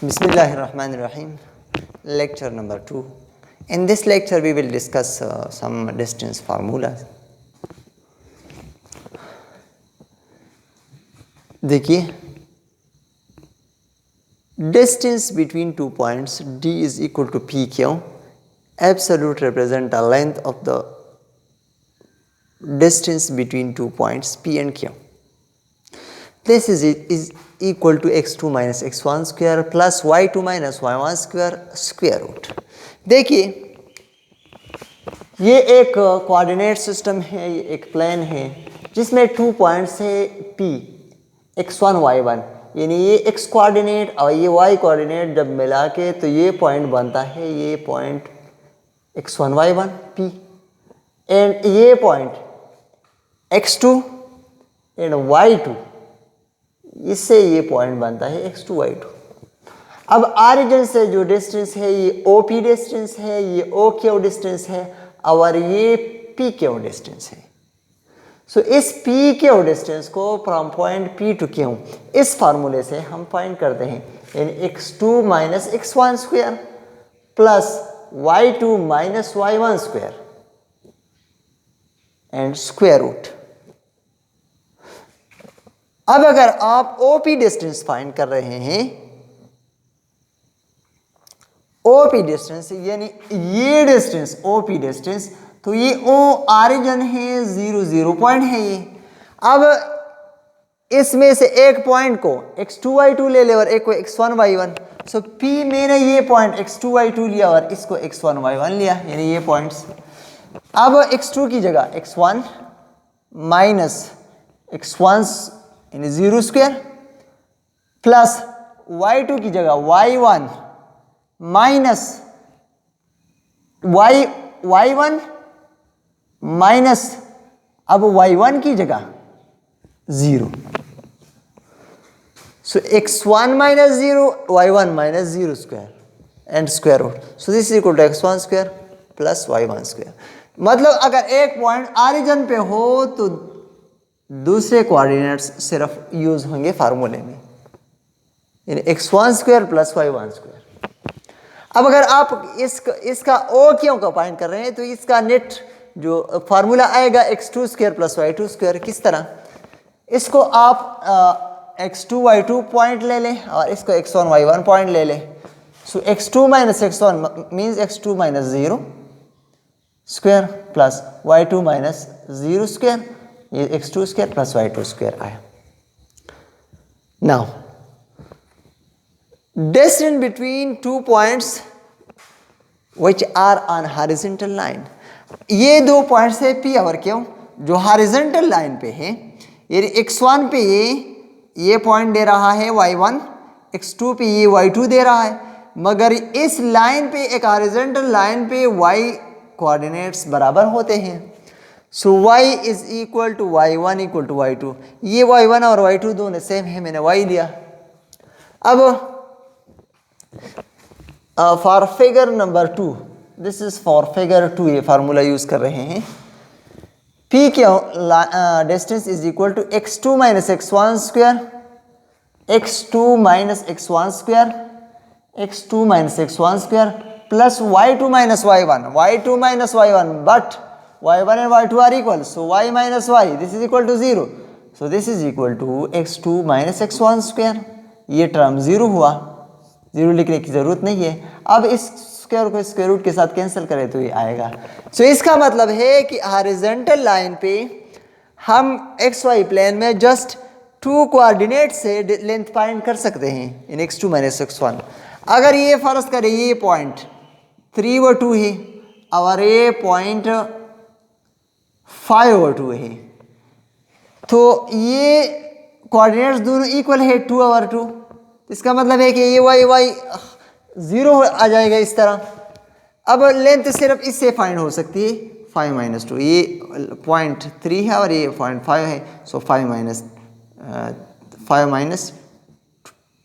Bismillahirrahmanirrahim. Lecture number 2. In this lecture we will discuss some distance formulas. देखिए, distance between 2 points D is equal to PQ. Absolute represent the length of the distance between 2 points P and Q. This is equal to x2 minus x1 square plus y2 minus y1 square root. देखिए, ये एक coordinate system है, ये एक plane है जिसमें 2 points है P, x1 y1, यानी ये x कोऑर्डिनेट और ये y कोऑर्डिनेट जब मिला के तो ये पॉइंट बनता है, ये point x1 y1 P and ये पॉइंट x2 एंड y2, इससे ये पॉइंट बनता है x2 y2. अब ऑरिजिन से जो डिस्टेंस है ये OP डिस्टेंस है, ये OQ डिस्टेंस है और ये PQ डिस्टेंस है. सो इस PQ डिस्टेंस को from point P to Q इस फार्मूले से हम फाइंड करते हैं, यानी x2 minus x1 square plus y2 minus y1 square and square root. अब अगर आप OP डिस्टेंस फाइंड कर रहे हैं, OP डिस्टेंस यानी ये डिस्टेंस OP डिस्टेंस, तो ये O ऑरिजिन है, 0 0 पॉइंट है ये. अब इसमें से एक पॉइंट को x2 y2 ले ले और एक को x1 y1. सो P मैंने ये पॉइंट x2 y2 लिया और इसको x1 y1 लिया, यानी ये पॉइंट्स. अब x2 की जगह x1 माइनस x1 यानी 0 स्क्वायर प्लस y2 की जगह y1 माइनस y1 माइनस अब y1 की जगह 0. So x1 minus 0 y1 minus 0 square and square root. So this is equal to x1 square plus y1 square. मतलब अगर एक पॉइंट ऑरिजिन पे हो तो दूसरे कोऑर्डिनेट्स सिर्फ यूज होंगे फार्मूले में, यानी x1 square plus y1 square. अब अगर आप इसका OQ का फाइंड कर रहे हैं तो इसका नेट जो फार्मूला आएगा x2 square plus y2 square. किस तरह? इसको आप x2 y2 पॉइंट ले लें और इसको x1 y1 पॉइंट ले लें. So x2 minus x1 means x2 minus 0 square plus y2 minus 0 square, ये x2 square plus y2 square आया. Now distance between 2 points which are on horizontal line. ये दो पॉइंट्स है P और Q जो horizontal line पे है. ये x1 पे ये पॉइंट दे रहा है y1, x2 पे ये y2 दे रहा है, मगर इस लाइन पे एक हॉरिजॉन्टल लाइन पे y कोऑर्डिनेट्स बराबर होते हैं. So y is equal to y1 equal to y2. ये y1 और y2 दोनों सेम है, मैंने y लिया. अब for figure number 2, this is for figure 2, ये फार्मूला यूज कर रहे हैं. P Q distance is equal to x2 minus x1 square, x2 minus x1 square, x2 minus x1 square plus y2 minus y1, y2 minus y1, but y1 and y2 are equal, so y minus y, this is equal to 0. So this is equal to x2 minus x1 square. ये term 0 हुआ, 0 लिखने की जरूरत नहीं है. अब इस square को स्क्वायर रूट के साथ कैंसिल करें तो ये आएगा. सो इसका मतलब है कि हॉरिजॉन्टल लाइन पे हम xy प्लेन में जस्ट 2 कोऑर्डिनेट से लेंथ फाइंड कर सकते हैं इन x2 माइनस x1. अगर ये फर्ज करें ये पॉइंट 3/2 है और ये पॉइंट 5/2 है, तो ये कोऑर्डिनेट्स दोनों इक्वल है 2/2. इसका मतलब है कि ये y 0 आ जाएगा इस तरह. अब लेंथ सिर्फ इससे फाइंड हो सकती है 5 माइनस 2. ये पॉइंट 3 है और ये पॉइंट 5 है, so 5 minus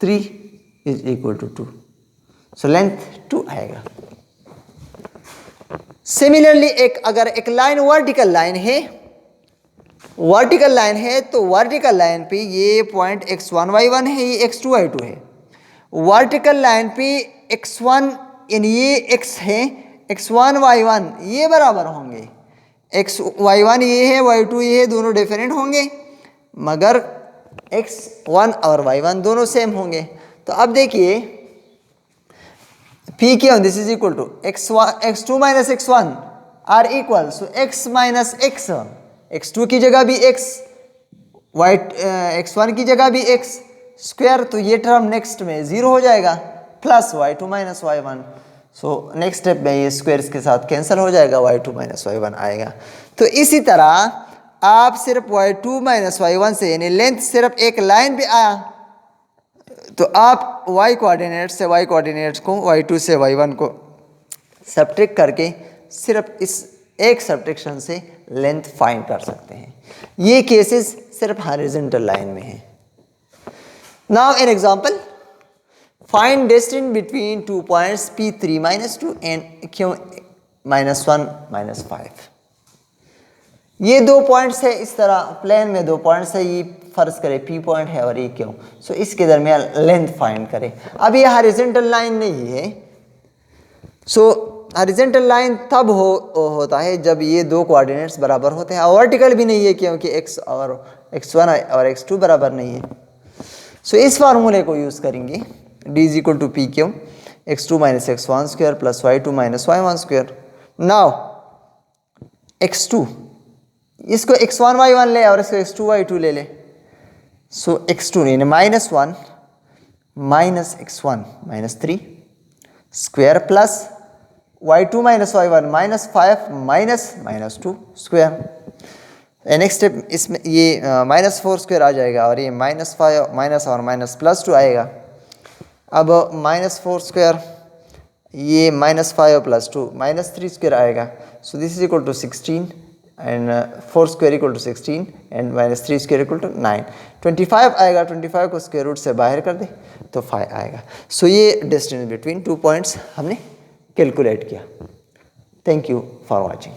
3 is equal to 2. So length 2 आएगा. सिमिलरली अगर एक लाइन वर्टिकल लाइन है, तो वर्टिकल लाइन पे ये पॉइंट x1 y1 है, ये x2 y2 है. वर्टिकल लाइन पे x1 यानी ये x है, x1 y1 ये बराबर होंगे, x y1 ये है, y2 ये है, दोनों डिफरेंट होंगे, मगर x1 और y1 दोनों सेम होंगे। तो अब देखिए P क्या, this is equal to x2 minus x1 are equal, so x minus x, x2 की जगह भी x, x1 की जगह भी x स्क्वायर, तो ये टर्म नेक्स्ट में 0 हो जाएगा, plus y2 minus y1, so next step में ये स्क्वायर्स के साथ कैंसिल हो जाएगा, y2 माइनस y1 आएगा। तो इसी तरह आप सिर्फ y2 माइनस y1 से यानी लेंथ सिर्फ एक लाइन पे आया, तो आप y कोऑर्डिनेट से y कोऑर्डिनेट्स को y2 से y1 को सब्ट्रैक्ट करके सिर्फ इस एक सब्ट्रैक्शन से लेंथ फाइंड कर सकते हैं। ये केसेस सिर्फ हॉरिजॉन्टल लाइन में है। Now an example, find distance between 2 points P3 minus 2 and Q minus 1 minus 5। ये दो पॉइंट्स है, इस तरह प्लेन में दो पॉइंट्स है, ये फर्ज करें P पॉइंट है और ये Q, सो इसके दरमियान लेंथ फाइंड करें। अब ये हॉरिजॉन्टल लाइन नहीं है, सो हॉरिजॉन्टल लाइन तब होता है जब ये दो कोऑर्डिनेट्स बराबर होते हैं, और वर्टिकल भी नहीं है क्योंकि x और x1 और x2 बराबर नहीं है। सो इस फार्मूले को यूज़ करेंगे, d is equal to P Q x2 minus x1 square plus y2 minus y1 square. Now x2 इसको x1 y1 ले और इसको x2 y2 ले ले, सो x2 यानी minus 1 minus x1 minus 3 square plus y2 minus y1 minus 5 minus minus 2 square. Next step इसमें ये माइनस 4 स्क्वायर आ जाएगा और ये माइनस 5 माइनस और माइनस प्लस 2 आएगा। अब माइनस 4 स्क्वायर, ये माइनस 5 प्लस 2 माइनस 3 स्क्वायर आएगा, so this is equal to 16 and 4 square equal to 16 and minus 3 square equal to 9। 25 आएगा, 25 को स्क्वायर रूट से बाहर कर दे तो 5 आएगा। सो ये डिस्टेंस बिटवीन 2 पॉइंट्स हमने कैलकुलेट किया। Thank you for watching.